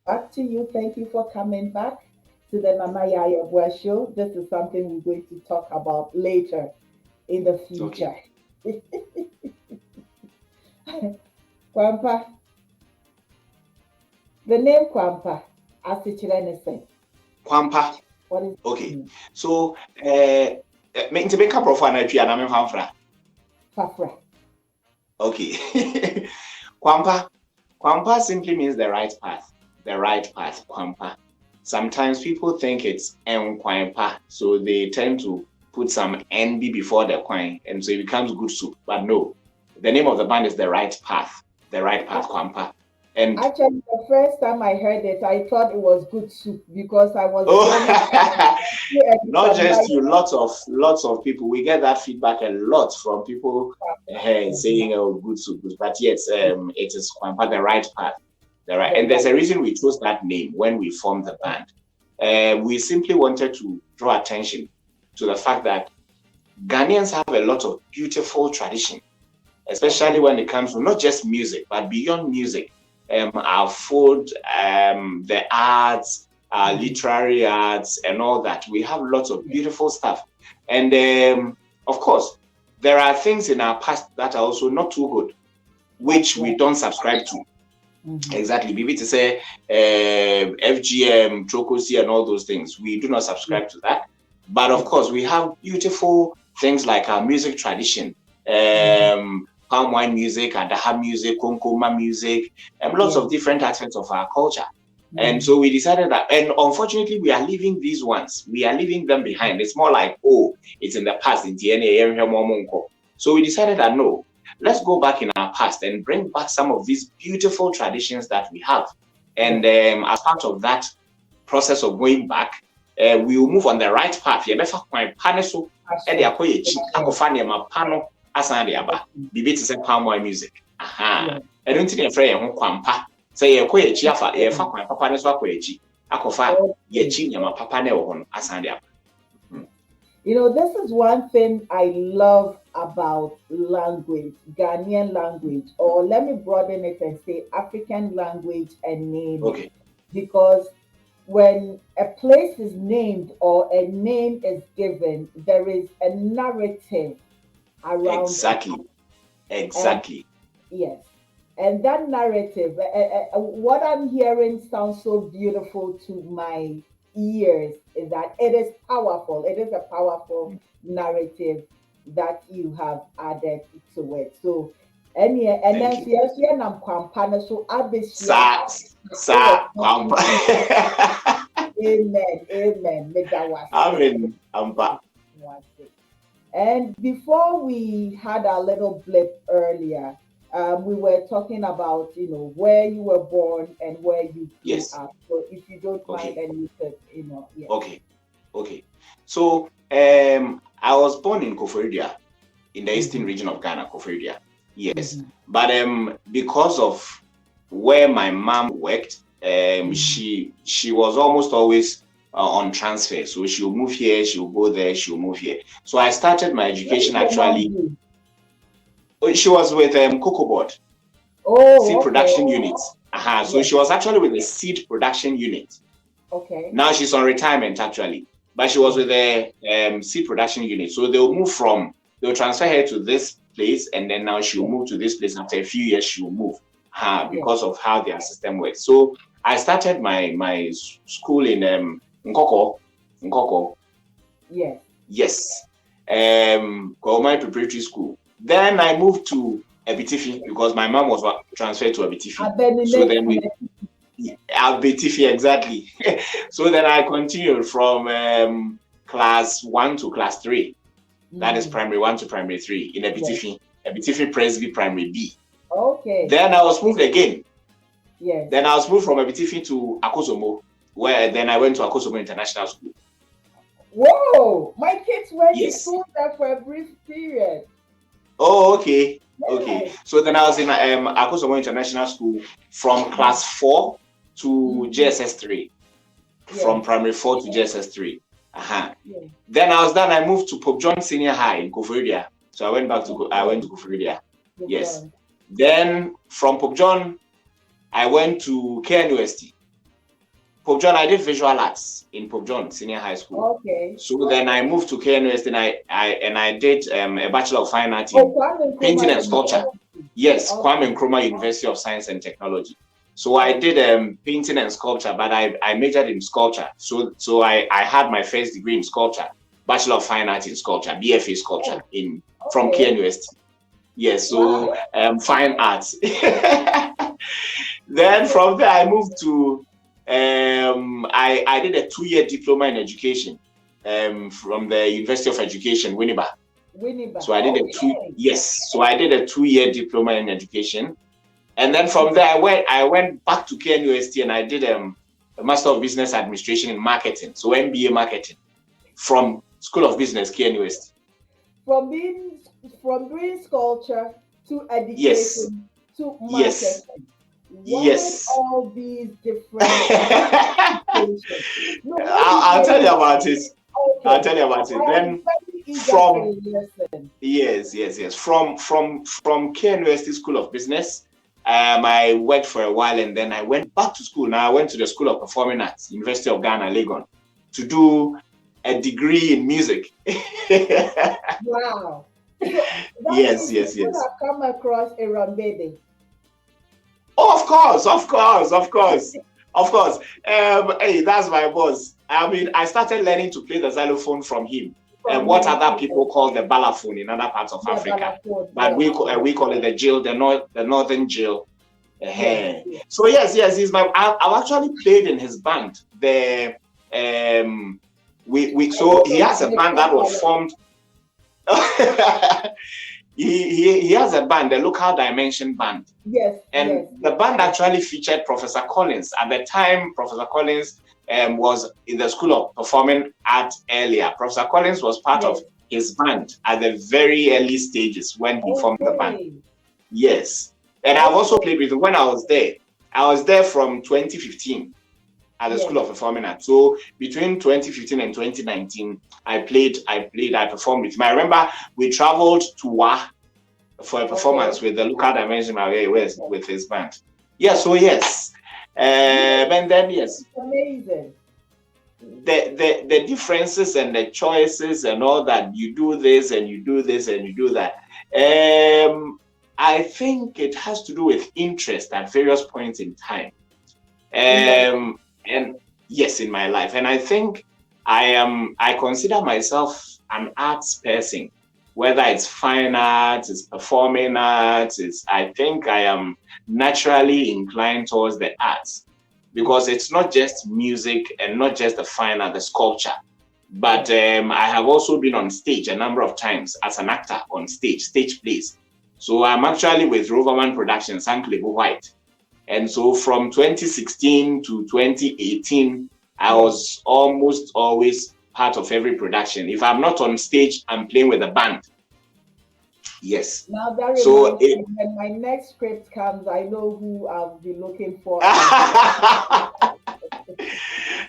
Back to you. Thank you for coming back to the Nana Yeboaa Show. This is something we're going to talk about later in the Okay. future. Kwan Pa, the name Kwan Pa, as it anything. Kwan Pa. What is Okay. So, me nti beka profile na twa na me hamfra. Fafra? Okay. Kwan Pa. Kwan Pa simply means the right path. The right path, Kwan Pa. Sometimes people think it's Kwan Pa, so they tend to put some NB before the Kwan, and so it becomes good soup. But no, the name of the band is the right path. The right path, Kwan Pa. And Actually, the first time I heard it, I thought it was good soup because I was not just you, lots of people. We get that feedback a lot from people saying, "Oh, good soup," but yes, it is Kwan Pa, the right path, the right. And there's a reason we chose that name when we formed the band. We simply wanted to draw attention to the fact that Ghanaians have a lot of beautiful tradition, especially when it comes to not just music, but beyond music. Our food, the arts, literary arts, and all that. We have lots of beautiful stuff. And of course, there are things in our past that are also not too good, which we don't subscribe to. Exactly. Maybe to say FGM, Trocosi, and all those things. We do not subscribe to that. But of course, we have beautiful things like our music tradition. Palm wine music, Adaha music, Konkoma music, and lots of different aspects of our culture. And so we decided that, and unfortunately, we are leaving these ones. We are leaving them behind. It's more like, oh, it's in the past. So we decided that no, let's go back in our past and bring back some of these beautiful traditions that we have. And as part of that process of going back, we will move on the right path. Asandiaba, bibi to say palm wine music. Aha. I don't think you're Kwan Pa. Say you're quite chiafa, you're Kwan Papa is Wakoechi. Akofa, Yechi, Yama Papa Neon, Asandiaba. You know, this is one thing I love about language, Ghanaian language, or let me broaden it and say African language and naming. Okay. Because when a place is named or a name is given, there is a narrative around exactly and, yes, and that narrative, what I'm hearing sounds so beautiful to my ears, is that it is powerful. It is a powerful narrative that you have added to it. So and then yes, Kwan Pa, so sa Kwan Pa. Amen. Amen. And before we had our little blip earlier, we were talking about, you know, where you were born and where you grew up. So if you don't mind, and you could, you know, yeah. Okay. So I was born in Koforidua, in the eastern region of Ghana, Koforidua. Yes. But because of where my mom worked, she was almost always on transfer. So she'll move here, she'll go there, she'll move here. So I started my education actually. She was with Cocoa Board. Seed production unit. So she was actually with the seed production unit. Okay. Now she's on retirement actually. But she was with the seed production unit. So they'll transfer her to this place, and then now she'll move to this place. After a few years, she'll move. Because of how their system works. So I started my school in Nkoko. Yes. Kwamai Preparatory School. Then I moved to Abitifi because my mom was transferred to Abitifi. So then Abitifi, exactly. So then I continued from class 1 to class 3. That is primary 1 to primary 3 in Abitifi. Abitifi Presby Primary B. Okay. Then I was moved again. Yes. Then I was moved from Abitifi to Akosomo, where then I went to Akosomo International School. Whoa! My kids went to school there for a brief period. Oh, okay. Yes. Okay. So then I was in Akosomo International School from class 4 to JSS 3. Yes. From primary 4 to JSS 3. Yes. Then I was done. I moved to Pope John Senior High in Koforidua. So I went to Koforidua. Yes. Then from Pope John, I went to KNUST. Pope John, I did visual arts in Pope John Senior High School. Okay. So then I moved to KNUST and I did a Bachelor of Fine Arts in painting and sculpture. Yes, Okay. Kwame Nkrumah University of Science and Technology. So I did painting and sculpture, but I majored in sculpture. So I had my first degree in sculpture, Bachelor of Fine Arts in sculpture, BFA sculpture from KNUST. Yes, so fine arts. Then from there I moved to I did a 2-year diploma in education from the University of Education, Winneba. So I did so I did a 2-year diploma in education. And then from there I went back to KNUST and I did a Master of Business Administration in Marketing, so MBA Marketing from School of Business, KNUST. From doing sculpture to education to marketing. Yes. All these different I'll tell you about it. Okay. I'll tell you about it. Then from KNUST School of Business, I worked for a while and then I went back to school. Now I went to the School of Performing Arts, University of Ghana, Legon, to do a degree in music. Wow. Yes. You have come across a Rambede. Oh, of course. Hey, that's my boss. I mean, I started learning to play the xylophone from him. And what other people call the balafon in other parts of Africa, but we call it the jill, the northern jill. So yes, he's I've actually played in his band. So he has a band that was formed. He has a band, the Local Dimension Band. Yes. And the band actually featured Professor Collins. At the time, Professor Collins was in the School of Performing Arts earlier. Professor Collins was part of his band at the very early stages when he formed the band. Yes. And I've also played with him when I was there. I was there from 2015 at the School of Performing Arts. So between 2015 and 2019, I performed with him. I remember we traveled to Wa for a performance with the Local Dimension with his band. And then amazing. The differences and the choices and all that, you do this and you do this and you do that. I think it has to do with interest at various points in time. And yes, in my life. And I think I consider myself an arts person, whether it's fine arts, it's performing arts, I think I am naturally inclined towards the arts, because it's not just music and not just the fine art, the sculpture, but I have also been on stage a number of times as an actor on stage plays. So I'm actually with Roverman Productions, Sanklebo White. And so from 2016 to 2018, I was almost always part of every production. If I'm not on stage, I'm playing with a band. Yes. Now that reminds me, when my next script comes, I know who I'll be looking for.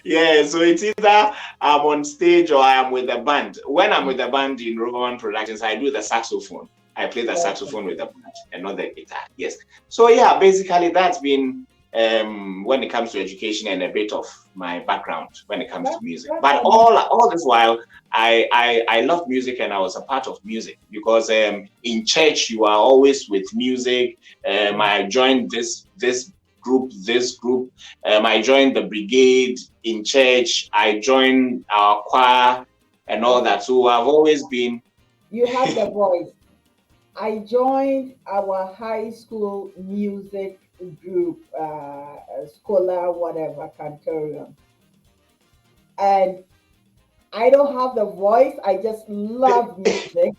Yeah, so it's either I'm on stage or I am with a band. When I'm with a band in Roverman Productions, I do the saxophone. I play the saxophone with the band and not the guitar. Yes. So yeah, basically that's been when it comes to education and a bit of my background when it comes to music. But all this while, I love music and I was a part of music, because in church you are always with music. I joined this group. I joined the brigade in church. I joined our choir and all that. So I've always been. You have the voice. I joined our high school music group, scholar, whatever, cantorium. And I don't have the voice. I just love music.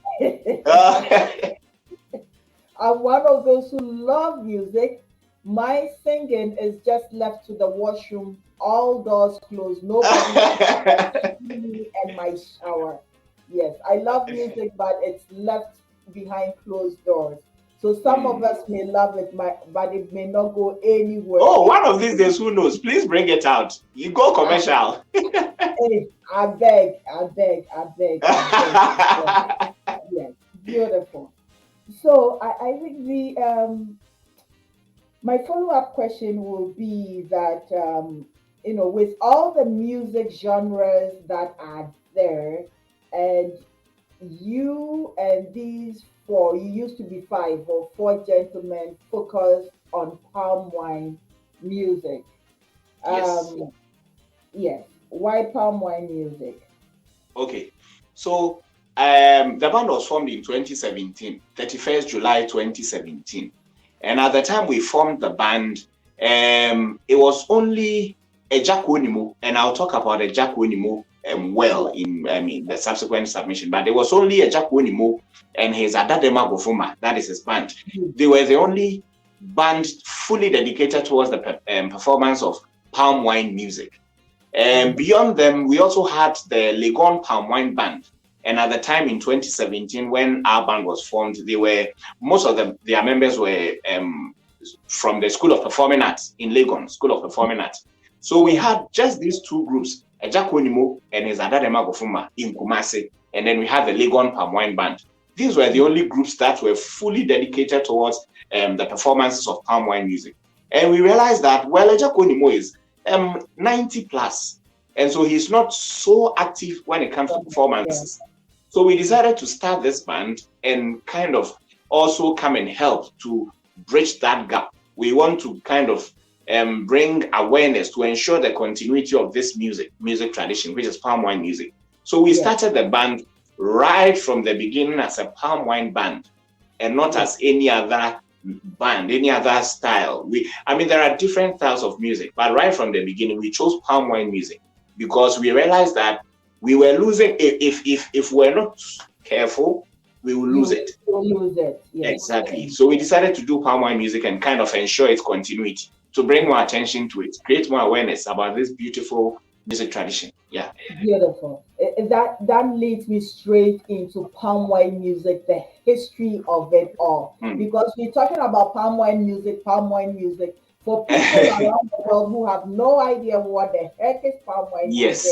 I'm one of those who love music. My singing is just left to the washroom, all doors closed, nobody me and my shower. Yes, I love music, but it's left behind closed doors. So some of us may love it, but it may not go anywhere. Oh, one of these days, who knows? Please bring it out. You go commercial. Hey, I beg. Yes, beautiful. So I think my follow-up question will be that with all the music genres that are there, and you and these four, you used to be five or four gentlemen, focus on palm wine music. Yes. Yes. Why palm wine music? Okay. So the band was formed in 2017, 31st July 2017. And at the time we formed the band, it was only a Jack Wonimu, and I'll talk about a Jack Wonimu in the subsequent submission. But it was only a Jack Wonimu and his Adadema Gofuma, that is his band. They were the only band fully dedicated towards the performance of palm wine music. And beyond them, we also had the Legon Palm Wine Band. And at the time in 2017, when our band was formed, most of their members were from the School of Performing Arts in Legon, School of Performing Arts. So we had just these two groups, Jack Wonimu and his Adadema Gofuma in Kumasi, and then we had the Legon Palm Wine Band. These were the only groups that were fully dedicated towards the performances of palm wine music. And we realized that, well, Jack Wonimu is 90 plus, and so he's not so active when it comes to performances. So we decided to start this band and kind of also come and help to bridge that gap. We want to kind of bring awareness to ensure the continuity of this music tradition, which is palm wine music. So we started the band right from the beginning as a palm wine band and not as any other band, any other style. There are different styles of music, but right from the beginning we chose palm wine music because we realized that we were losing, if we're not careful, we will lose it. Yes. Exactly. So we decided to do palm wine music and kind of ensure its continuity, to bring more attention to it, create more awareness about this beautiful music tradition. Yeah. Beautiful. That leads me straight into palm wine music, the history of it all. Because we're talking about palm wine music for people around the world who have no idea what the heck is palm wine music.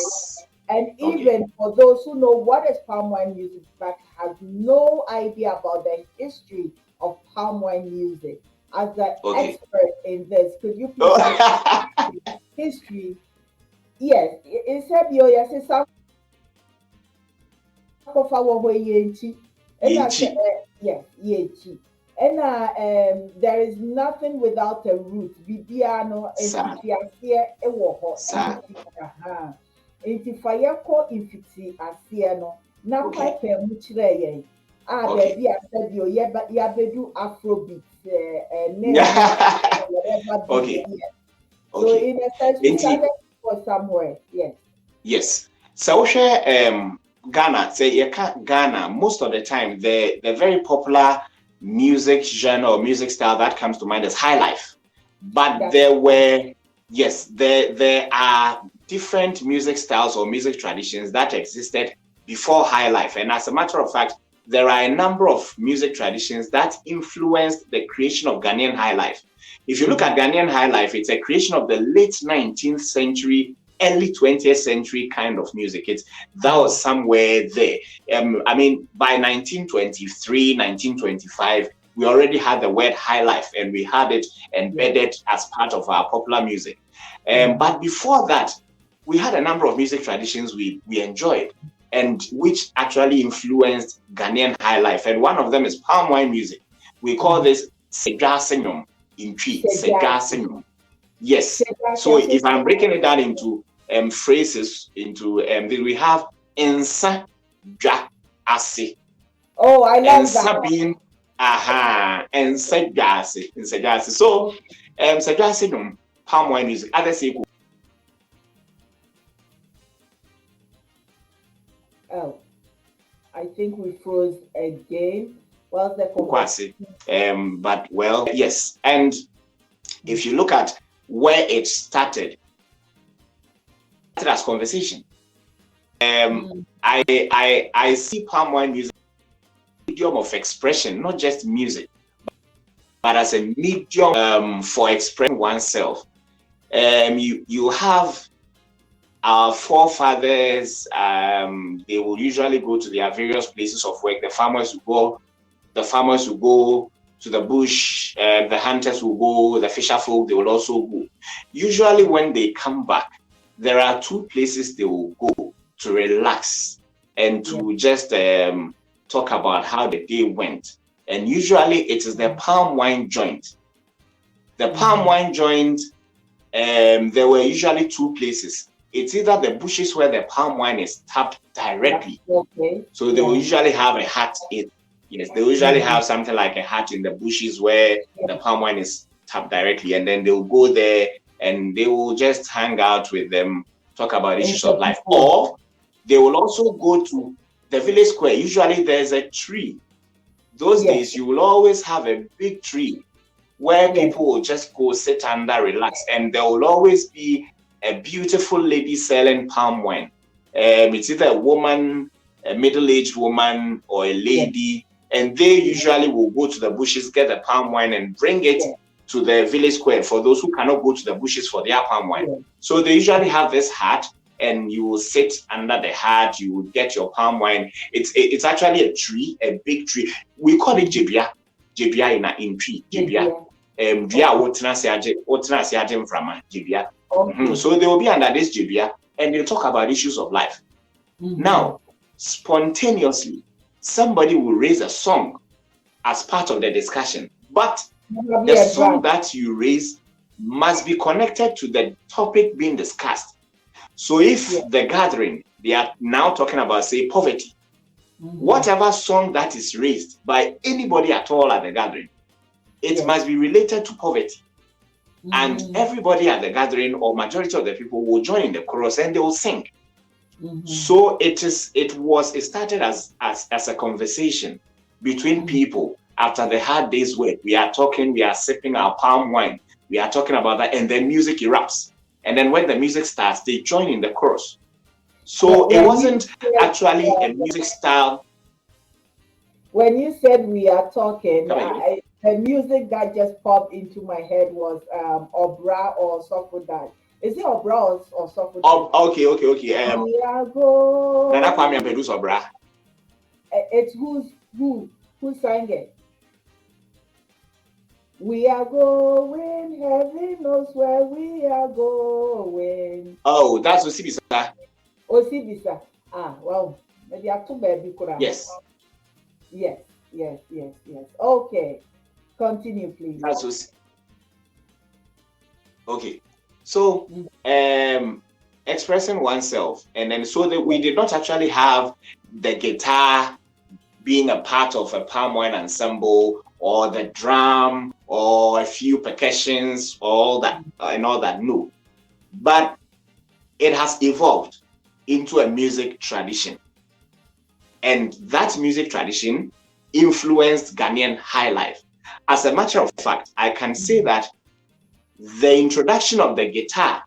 And even for those who know what is palm wine music but have no idea about the history of palm wine music. As the expert in this, could you please history? Yes, it said yes, it's some yes, and there is nothing without a root. Bibiano Intifayako infiti asiano na pipe muchire baby I said yo yabedu afrobeat so in a sense we started for somewhere. Yes. So Ghana, say Ghana, most of the time the very popular music genre or music style that comes to mind is high life. But there are different music styles or music traditions that existed before high life. And as a matter of fact, there are a number of music traditions that influenced the creation of Ghanaian high life. If you look at Ghanaian high life, it's a creation of the late 19th century, early 20th century kind of music. That was somewhere there. By 1923, 1925, we already had the word high life and we had it embedded as part of our popular music. But before that, we had a number of music traditions we enjoyed and which actually influenced Ghanaian high life. And one of them is palm wine music. We call this Seja Senyum in Twi. Seja Senyum. Yes. So if I'm breaking it down into phrases, into we have Ensa Dwa Ase. Oh, I love that. Being Ensa Dwa Ase. So Seja Senyum, palm wine music. Others say I think we froze again. What's the but well, yes. And if you look at where it started as conversation. I see palm wine music as a medium of expression, not just music, but as a medium for expressing oneself. You have our forefathers, they will usually go to their various places of work. The farmers will go to the bush. The hunters will go, the fisher folk, they will also go. Usually when they come back, there are two places they will go to relax and to just talk about how the day went. And usually it is the palm wine joint. The palm wine joint, there were usually two places. It's either the bushes where the palm wine is tapped directly. So they will usually have a hut. Yes, they usually have something like a hut in the bushes where the palm wine is tapped directly. And then they'll go there and they will just hang out with them, talk about issues of life. Or they will also go to the village square. Usually there's a tree. Those days you will always have a big tree where people will just go sit under, relax, and there will always be a beautiful lady selling palm wine. It's either a woman, a middle-aged woman, or a lady, and they usually will go to the bushes, get the palm wine, and bring it to the village square for those who cannot go to the bushes for their palm wine. So they usually have this hut, and you will sit under the hut, you will get your palm wine. It's actually a tree, a big tree. We call it jebia. Jebia in tree, jebia. So they will be under this jebia and they'll talk about issues of life. Now, spontaneously, somebody will raise a song as part of the discussion, but the song that you raise must be connected to the topic being discussed. So if the gathering, they are now talking about, say, poverty, whatever song that is raised by anybody at all at the gathering, it must be related to poverty. And everybody at the gathering, or majority of the people, will join in the chorus and they will sing. So it started as a conversation between people after the hard day's work. We are talking, we are sipping our palm wine, we are talking about that, and then music erupts. And then when the music starts, they join in the chorus. So it wasn't actually a music style. When you said we are talking, the music that just popped into my head was Obra or Sofudan. Is it Obra or Sofudan? Okay. Nana Kwame produce Obra. It's who sang it? We are going, heaven knows where we are going. Oh, that's Osibisa. Osibisa. Wow. Maybe I took baby. Yes. Yes. Okay. Continue, please. That's okay. So, expressing oneself, and then so that we did not actually have the guitar being a part of a palm wine ensemble, or the drum, or a few percussions, all that, and all that. No, but it has evolved into a music tradition, and that music tradition influenced Ghanaian high life. As a matter of fact, I can say that the introduction of the guitar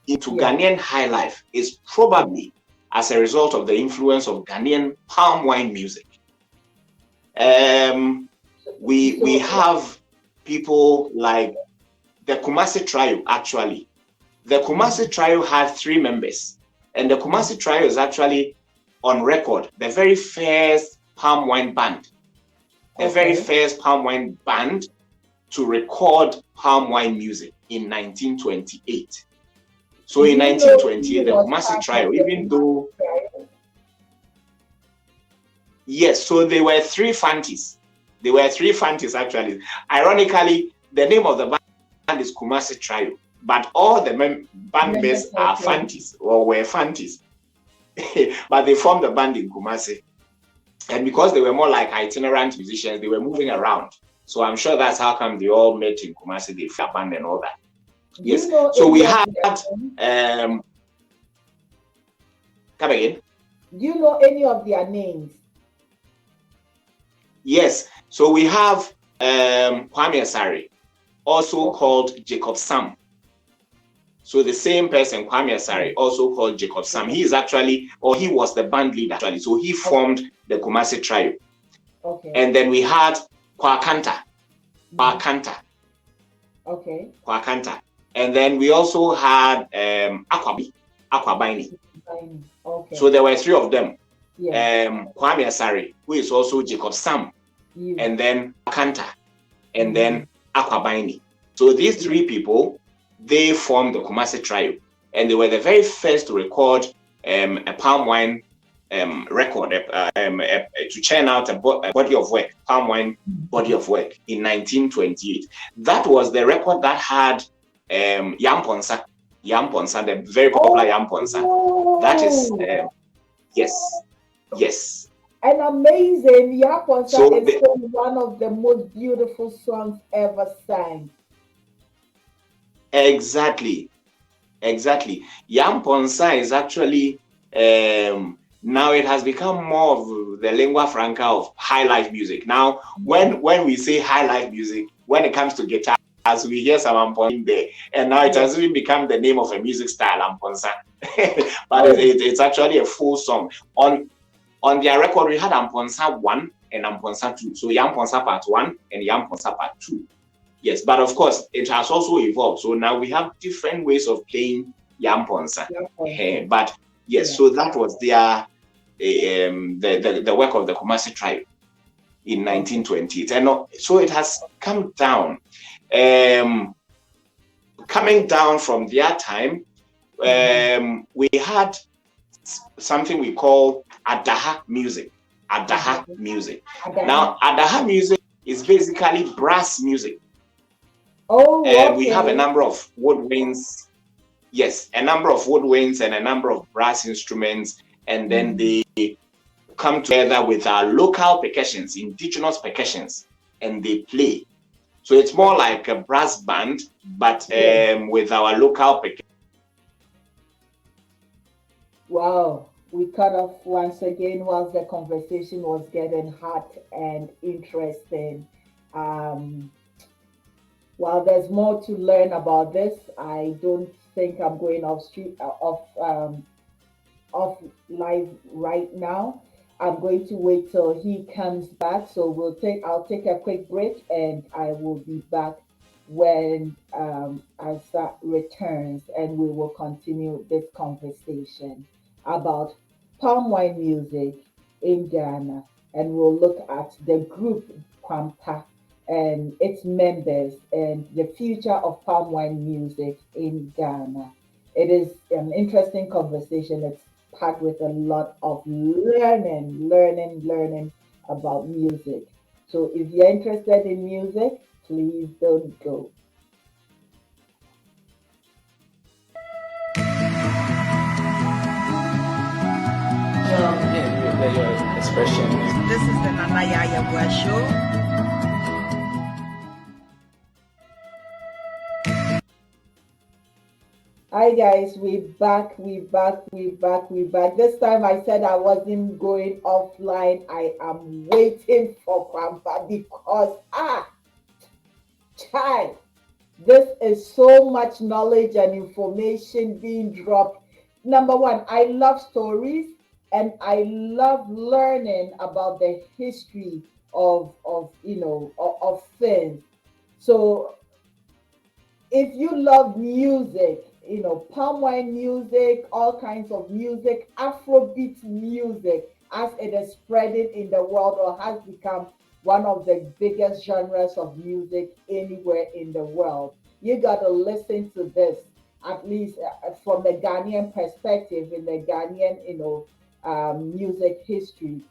into Ghanaian high life is probably as a result of the influence of Ghanaian palm wine music. We have people like the Kumasi Trio. Actually, the Kumasi Trio had 3 members, and the Kumasi Trio is actually on record the very first palm wine band. The very first palm wine band to record palm wine music in 1928. So in 1928, the Kumasi Trio, even though... Yes, so there were 3 Fantis. There were 3 Fantis, actually. Ironically, the name of the band is Kumasi Trio, but all the band members are Fantis, or were Fantis. But they formed the band in Kumasi. And because they were more like itinerant musicians, they were moving around. So I'm sure that's how come they all met in Kumasi, they formed a band and all that. Yes. So we had come again. Do you know any of their names? Yes. So we have Kwame Asari, also called Jacob Sam. So the same person, Kwame Asari, also called Jacob Sam. He is actually, or he was the band leader actually. So he formed the Kumasi Trio. Okay. And then we had Kwakanta. Okay. Kwakanta. And then we also had Aquabini. Okay. So there were 3 of them. Yeah. Kwame Asari, who is also Jacob Sam. Yeah. And then Kanta. and then Akwabaini. So these three people, they formed the Kumasi Trio, and they were the very first to record a palm wine record, to churn out a body of work, palm wine body of work in 1928. That was the record that had Yamponsa, the very popular Yamponsa. That is, yes. An amazing Yamponsa is still one of the most beautiful songs ever sang. Exactly. Yamponsa is actually now it has become more of the lingua franca of high life music. Now, when we say high life music, when it comes to guitar, as we hear some Amponsa there, and now it has even become the name of a music style, Amponsa. But it's actually a full song. On their record, we had Amponsa 1 and Amponsa 2. So Yamponsa Part 1 and Yamponsa Part 2. Yes, but of course, it has also evolved. So now we have different ways of playing Yamponsa. But yes, so that was their the work of the Kumasi tribe in 1928. And so it has come down. Coming down from their time, we had something we call Adaha music. Now, Adaha music is basically brass music. We have a number of woodwinds. Yes, a number of woodwinds and a number of brass instruments, and then they come together with our local percussions, indigenous percussions, and they play. So it's more like a brass band, but with our local percussion. Wow, we cut off once again whilst the conversation was getting hot and interesting. While there's more to learn about this, I don't think I'm going off live right now. I'm going to wait till he comes back. So I'll take a quick break, and I will be back when Asa returns, and we will continue this conversation about palm wine music in Ghana, and we'll look at the group Kwan Pa and its members and the future of palm wine music in Ghana. It is an interesting conversation. It's packed with a lot of learning about music. So if you're interested in music, please don't go. Your expression. This is the Nana Yeboaa Show. Hi guys, we back. This time I said I wasn't going offline. I am waiting for Kwan Pa because child, this is so much knowledge and information being dropped. Number one, I love stories and I love learning about the history of things. So if you love music, palm wine music, all kinds of music, Afrobeat music, as it is spreading in the world or has become one of the biggest genres of music anywhere in the world. You got to listen to this, at least from the Ghanaian perspective, in the Ghanaian, music history.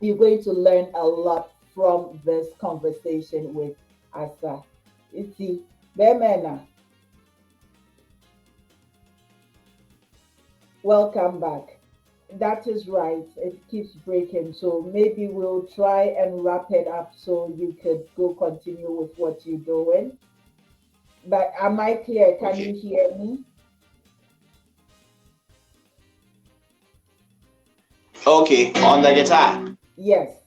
You're going to learn a lot from this conversation with Asa. You see, Bemena. Welcome back. That is right. It keeps breaking. So maybe we'll try and wrap it up so you could go continue with what you're doing. But am I clear? Can you hear me? Okay, on the guitar. Yes.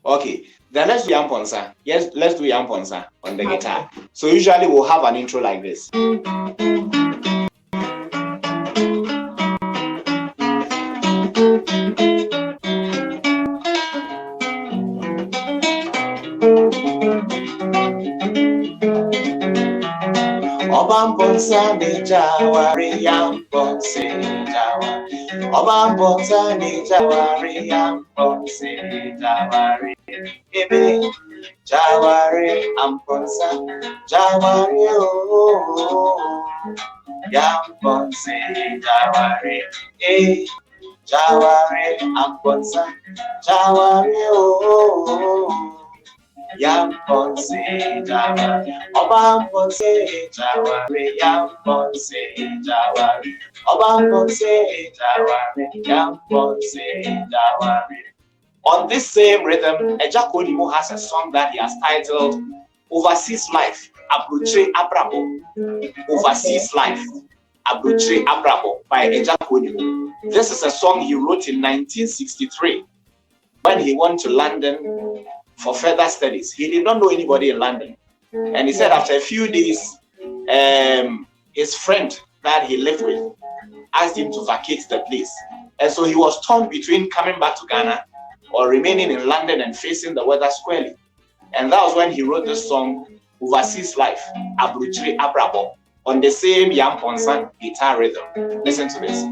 Okay, then let's do Yamponsa. Yes, let's do Yamponsa on the guitar. So usually we'll have an intro like this. Obamponsa ni jawari yamponse jawari. Obamponsa ni jawari yamponse jawari Ebe, Jaware, Amponsa, Jaware, oh, Yamponse, Jaware, Jaware, Amponsa, Jaware, oh, Yamponse, Jaware, Obamponse, Jaware, Yamponse, Jaware, Obamponse, Jaware, Yamponse, Jaware. On this same rhythm, Eja Kodimo has a song that he has titled Overseas Life, Abruche Abrabo. Overseas Life, Abruche Abrabo by Eja Kodimo. This is a song he wrote in 1963 when he went to London for further studies. He did not know anybody in London. And he said after a few days, his friend that he lived with asked him to vacate the place. And so he was torn between coming back to Ghana or remaining in London and facing the weather squarely. And that was when he wrote this song, Overseas Life, Abruchiri Abrabo, on the same Yam Ponsan guitar rhythm. Listen to this.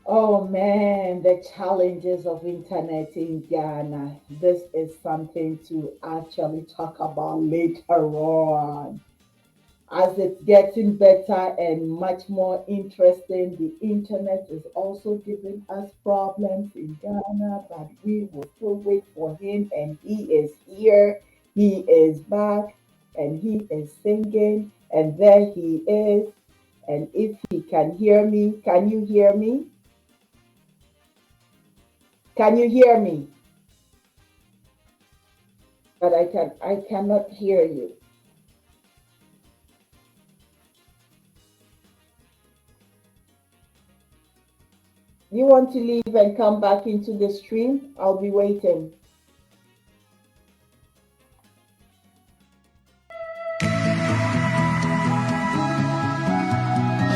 Oh man, the challenges of internet in Ghana. This is something to actually talk about later on. As it's getting better and much more interesting, the internet is also giving us problems in Ghana, but we will still wait for him, and he is here, he is back, and he is singing, and there he is. And if he can hear me, can you hear me? Can you hear me? But I cannot hear you. You want to leave and come back into the stream? I'll be waiting.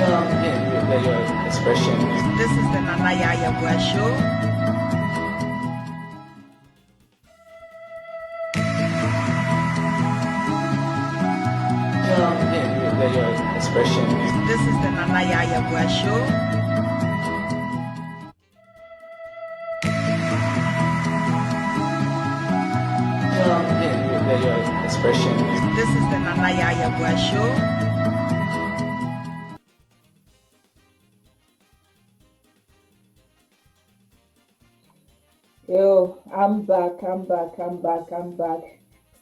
Your expression. This is the Nana Yeboaa Show. Your expression. This is the Nana Yeboaa Show. Your expression. This is the Nana Yeboaa Show. Yo, I'm back.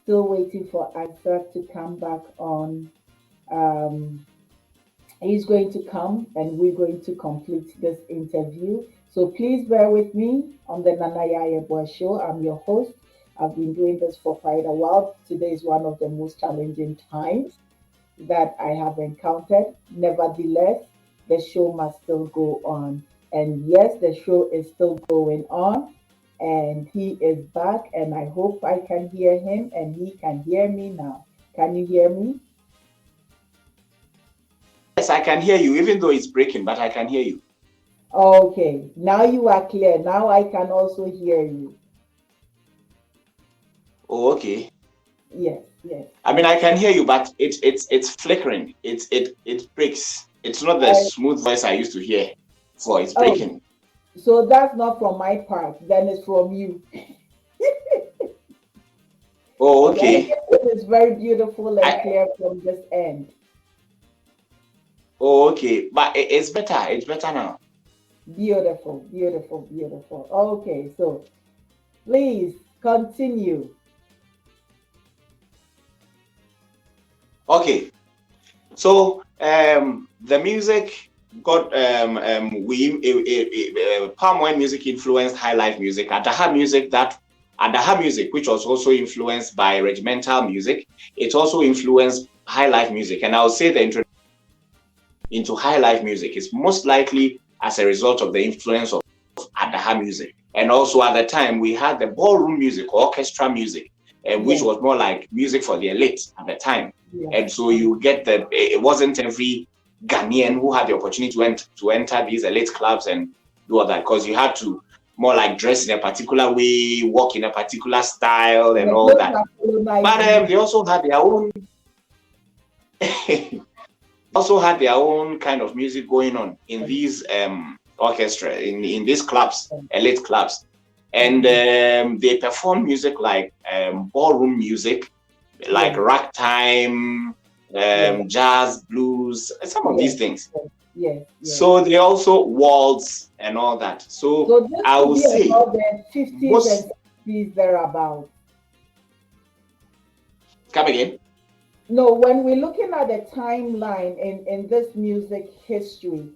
Still waiting for Isaac to come back on. He's going to come and we're going to complete this interview. So please bear with me on the Nana Yeboaa Show. I'm your host. I've been doing this for quite a while. Today is one of the most challenging times that I have encountered. Nevertheless, the show must still go on. And yes, the show is still going on. And he is back, and I hope I can hear him and he can hear me now. Can you hear me? Yes, I can hear you, even though it's breaking, but I can hear you. Okay, now you are clear. Now I can also hear you. Oh, okay. Yes. I mean, I can hear you, but it's flickering. It breaks. It's not the smooth voice I used to hear before. It's breaking. So that's not from my part. Then it's from you. Oh, okay. It's very beautiful and clear from this end. Oh, okay. But it's better. It's better now. Beautiful. Okay, so please continue. Okay. So the music got palm wine music influenced high life music, Adaha music, which was also influenced by regimental music. It also influenced high life music, and I would say the introduction into high life music is most likely as a result of the influence of Adaha music. And also at the time we had the ballroom music, orchestra music, which was more like music for the elite at the time. Yeah. And so you get it wasn't every Ghanaian who had the opportunity to enter these elite clubs and do all that, because you had to more like dress in a particular way, walk in a particular style and all that. But they also had their own kind of music going on in these orchestra in these clubs, elite clubs. And they perform music like ballroom music, like ragtime, jazz, blues, some of these things. Yes. So they also waltz and all that. So this I would say about the 50s and 60s thereabouts. Come again? No, when we're looking at the timeline in this music history,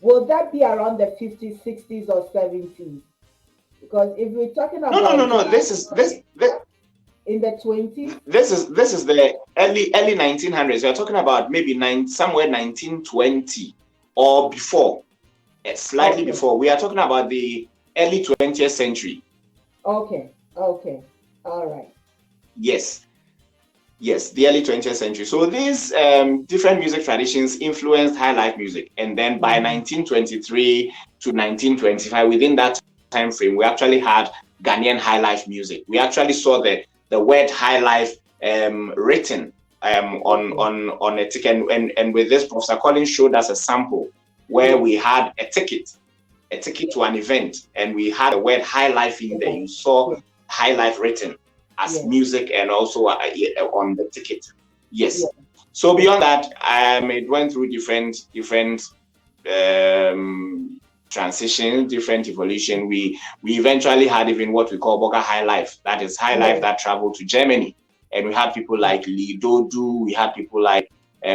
will that be around the 50s, 60s, or 70s? Because if we're talking about no. This is in the 20s. This is the early 1900s. We're talking about maybe somewhere 1920 or before, slightly before. We are talking about the early 20th century. Okay. All right. Yes, the early 20th century. So these different music traditions influenced high life music, and then by 1923 to 1925, within that time frame, we actually had Ghanaian high life music. We actually saw the word high life written on a ticket, and with this, Professor Collins showed us a sample where we had a ticket to an event, and we had the word high life in there. You saw high life written as music, and also on the ticket. Yes. So beyond that, it went through different transition, different evolution. We eventually had even what we call Boga High Life. That is high life that traveled to Germany. And we had people like Lee Dodu, we had people like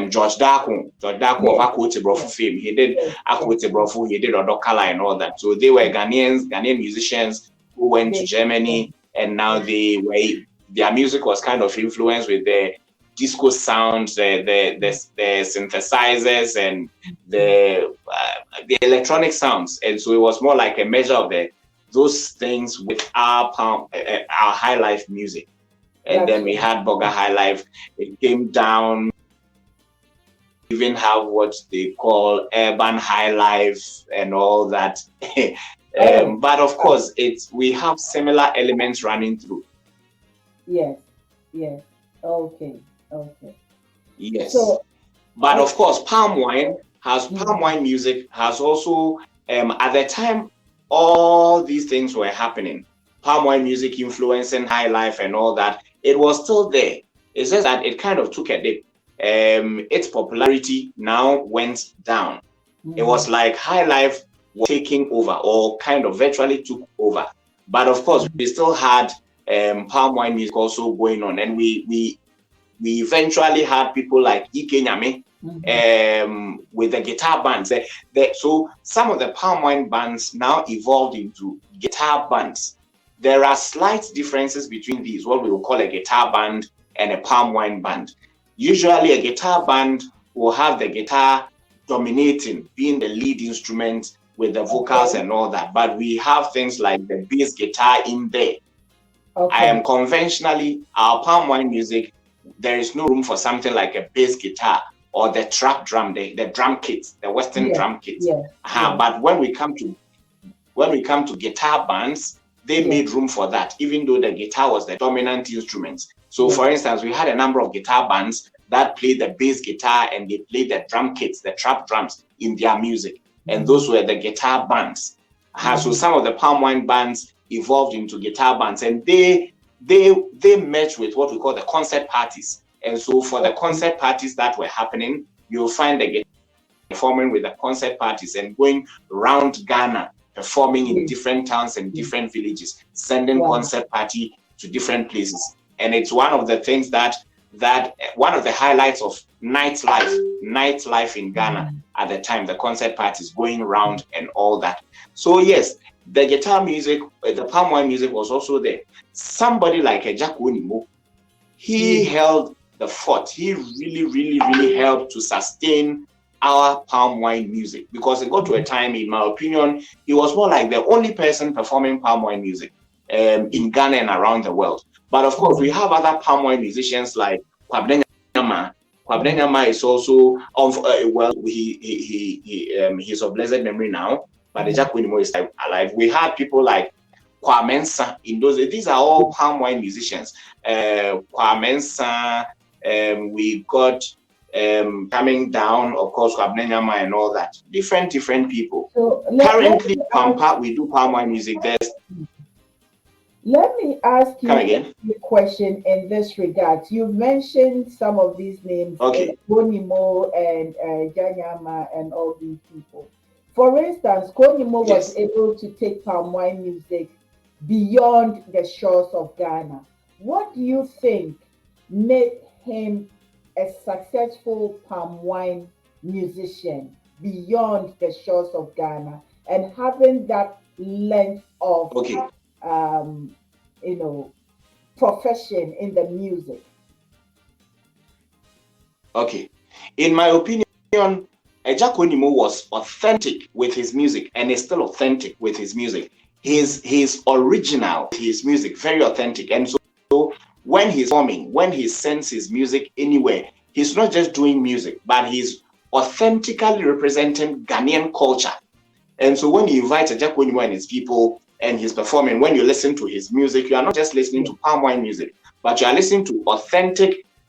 George Darko of Akwote Brofu fame. He did Akwote Brofu, he did Odokala and all that. So they were Ghanaian musicians who went to Germany, and now their music was kind of influenced with the disco sounds, the synthesizers, and the electronic sounds, and so it was more like a measure of those things with our high life music. And then we had Boga High Life. It came down, even have what they call urban high life and all that. But of course, we have similar elements running through. Yes. Okay. Yes. So, but of course, palm wine music has also, at the time all these things were happening, palm wine music influencing high life and all that, it was still there. It's just that it kind of took a dip. Its popularity now went down. It was like high life was taking over, or kind of virtually took over. But of course, we still had palm wine music also going on, and we eventually had people like Ike Nyame with the guitar bands. So some of the palm wine bands now evolved into guitar bands. There are slight differences between these, what we will call a guitar band and a palm wine band. Usually a guitar band will have the guitar dominating, being the lead instrument with the vocals and all that. But we have things like the bass guitar in there. Conventionally, our palm wine music, there is no room for something like a bass guitar or the trap drum, the drum kits, the Western drum kits. But when we come to guitar bands, they made room for that, even though the guitar was the dominant instrument. So for instance, we had a number of guitar bands that played the bass guitar, and they played the drum kits, the trap drums in their music. And those were the guitar bands. So some of the palm wine bands evolved into guitar bands, and they merged with what we call the concert parties. And so for the concert parties that were happening, you'll find the guitar performing with the concert parties and going around Ghana, performing in different towns and different villages, sending concert party to different places. And it's one of the things that one of the highlights of nightlife in Ghana at the time, the concert parties going around and all that. So yes, the guitar music, the palm wine music was also there. Somebody like Jack Onimo, he held the fort. He really helped to sustain our palm wine music, because it got to a time, in my opinion, he was more like the only person performing palm wine music in Ghana and around the world. But of course, we have other palm wine musicians like Kwabena Nyama. Kwabena Nyama is also he's of blessed memory now, but the Jack Onimo is alive. We had people like Kwamensa in those days. These are all palm wine musicians. Kwamensa, we got coming down, of course, Kwabnenyama and all that. Different people. So currently, Kwan Pa, we do palm wine music. Let me ask you a question in this regard. You've mentioned some of these names, Konimo and Janyama and all these people. For instance, Konimo was able to take palm wine music beyond the shores of Ghana. What do you think made him a successful palm wine musician beyond the shores of Ghana and having that length of profession in the music? Okay. In my opinion, Ejakonimo was authentic with his music and is still authentic with his music. He's original, his music, very authentic. And so when he's performing, when he sends his music anywhere, he's not just doing music, but he's authentically representing Ghanaian culture. And so when you invite Ejakonimo and his people and he's performing, when you listen to his music, you are not just listening to palm wine music, but you are listening to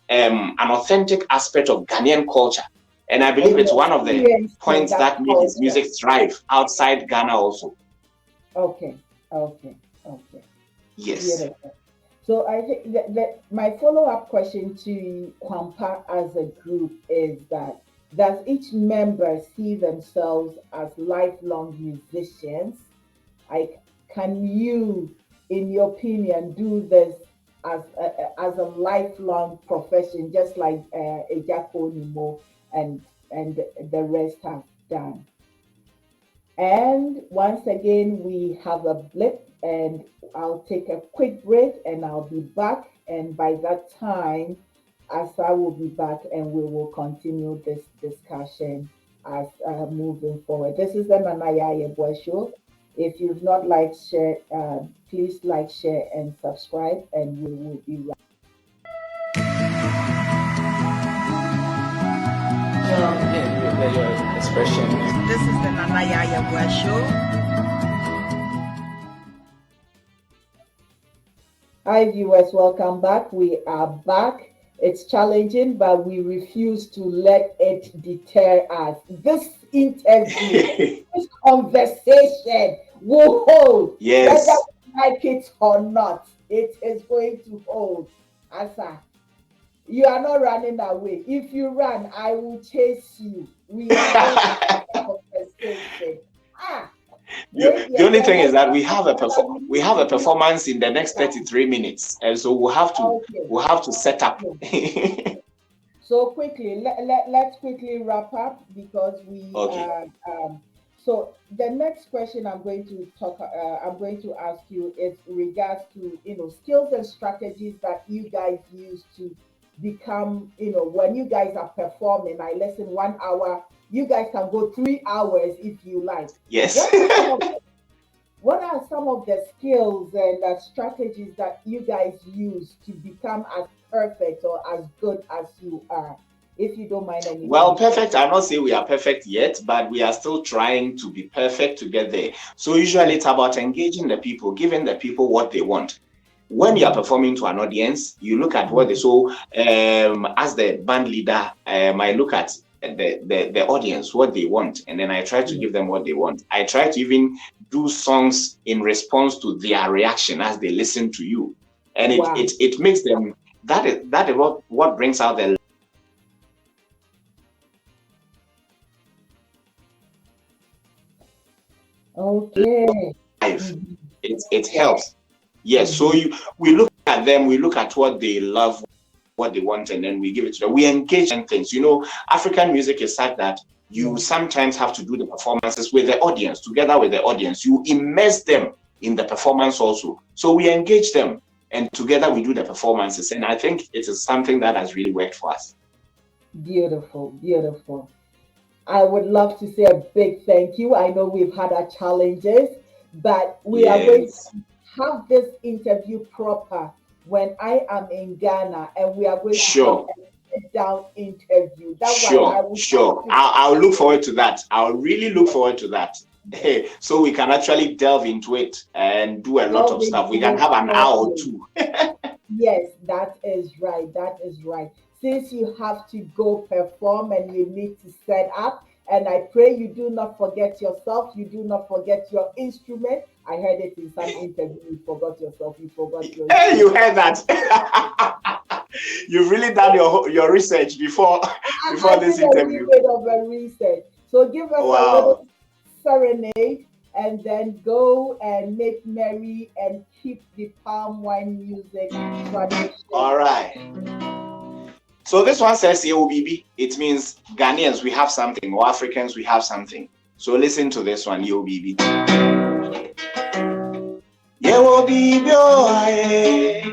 an authentic aspect of Ghanaian culture. And I believe it's one of the points that made his music thrive outside Ghana also. Okay. Yes. Beautiful. So I think that my follow-up question to Kwan Pa as a group is that, does each member see themselves as lifelong musicians? Can you, in your opinion, do this as a lifelong profession, just like Ejakonimo and the rest have done? And once again, we have a blip, and I'll take a quick break, and I'll be back. And by that time, Asa will be back, and we will continue this discussion as moving forward. This is the Nana Yeboaa Show. If you've not liked, share, please like, share, and subscribe, and we will be right. Your expression. This is the Nana Yeboaa Show. Hi viewers, welcome back. We are back. It's challenging, but we refuse to let it deter us. This interview, this conversation will hold. Yes. Whether we like it or not, it is going to hold. Asa, you are not running away. If you run, I will chase you. We are going to have a conversation. The only thing is that we have a performance in the next 33 minutes, and so we'll have to set up. So quickly, let's quickly wrap up because we. So the next question I'm going to ask you is regards to skills and strategies that you guys use to become when you guys are performing. I listen 1 hour. You guys can go 3 hours if you like. Yes. What are some of the skills and strategies that you guys use to become as perfect or as good as you are? If you don't mind anything. Well, perfect. I'll not say we are perfect yet, but we are still trying to be perfect to get there. So usually it's about engaging the people, giving the people what they want. When you are performing to an audience, you look at what they as the band leader, I look at the audience, what they want, and then I try to give them what they want. I try to even do songs in response to their reaction as they listen to you, and it makes them that is what brings out the life. It helps. Yes. So we look at them, we look at what they love, what they want, and then we give it to them. We engage in things. African music is such that you sometimes have to do the performances with the audience, together with the audience. You immerse them in the performance also. So we engage them, and together we do the performances. And I think it is something that has really worked for us. Beautiful, beautiful. I would love to say a big thank you. I know we've had our challenges, but we are going to have this interview proper when I am in Ghana, and we are going to have a sit-down interview. I'll look forward to that. I'll really look forward to that. So we can actually delve into it and do a lot of stuff. We can have an hour or two. Yes, that is right. That is right. Since you have to go perform and you need to set up, and I pray you do not forget yourself, you do not forget your instrument. I heard it in some interview. You forgot yourself, you forgot your Hey, instrument. you heard that? You've really done your research before I this did a little interview. bit of a research. So give us a Wow. little serenade and then go and make merry and keep the palm wine music tradition. All right. So this one says Yewobibi. It means Ghanaians, we have something, or Africans, we have something. So listen to this one, Yewobibi. Yewobibi, oh, aye.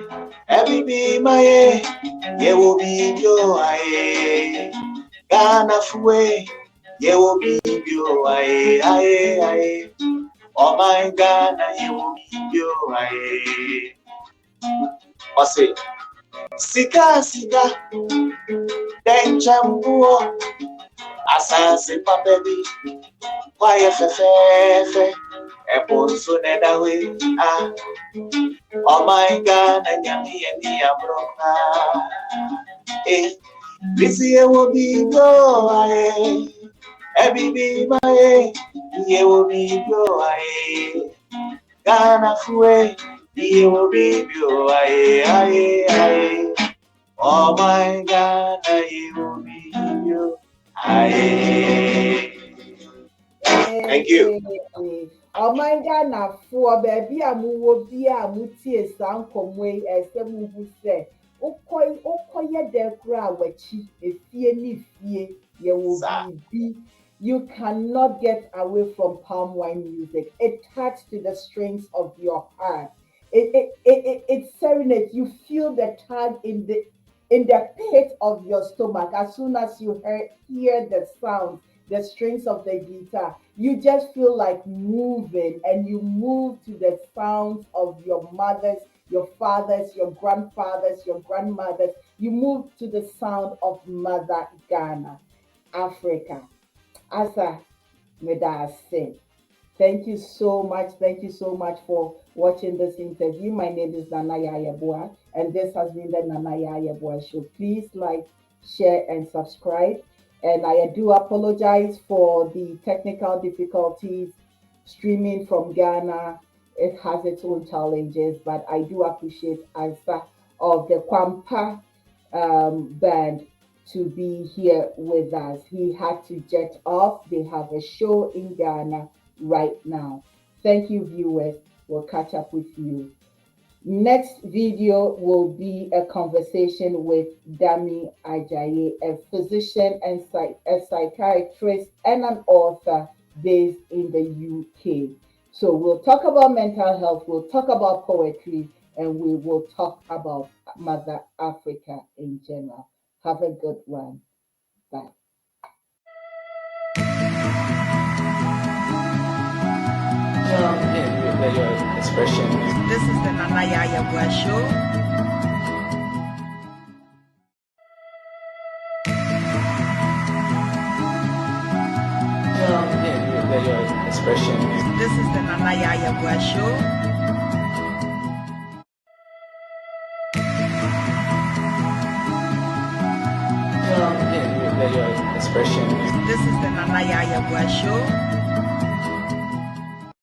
Ebibi, my, Yewobibi, oh, aye. Ghana, fue. Yewobibi, oh, aye, aye, aye. Oh, my Ghana, Yewobibi, oh, aye. I say, Sika, Sika, Denjambuo. Asase papebi, kwaye fefefe, eponso nedawe, ah, oh my God, anyami eni abroka, eh, bisi ewo bigo aye, ebibi mae, yewo bigo aye, Ghana fue, yewo bigo aye, aye, aye, oh my God, yewo bigo aye. Thank you. Ọman Ghanafoɔ baabi a mowɔ bi a motie saa nkɔmmɔ yi ɛsɛ muhu sɛ wokɔyɛ dɛn koraa a w'akyi efie ne fie yɛwɔ biribi. You cannot get away from palm wine music. It touches to the strings of your heart. It serenades. You feel the tug in the pit of your stomach as soon as you hear the sound, the strings of the guitar. You just feel like moving, and you move to the sounds of your mothers, your fathers, your grandfathers, your grandmothers. You move to the sound of Mother Ghana, Africa. Asa Medase. Thank you so much. Thank you so much for watching this interview. My name is Nana Yeboaa, and this has been the Nana Yeboaa Show. Please like, share, and subscribe. And I do apologize for the technical difficulties streaming from Ghana. It has its own challenges, but I do appreciate Asa of the Kwan Pa band to be here with us. He had to jet off. They have a show in Ghana right now. Thank you, viewers. We'll catch up with you. Next video will be a conversation with Dami Ajayi, a physician and a psychiatrist and an author based in the UK. So we'll talk about mental health, we'll talk about poetry, and we will talk about Mother Africa in general. Have a good one. Bye. Your expression. This is the Nana Yeboaa Show. Your expression. This is the Nana Yeboaa Show. Your expression. This is the Nana Yeboaa Show.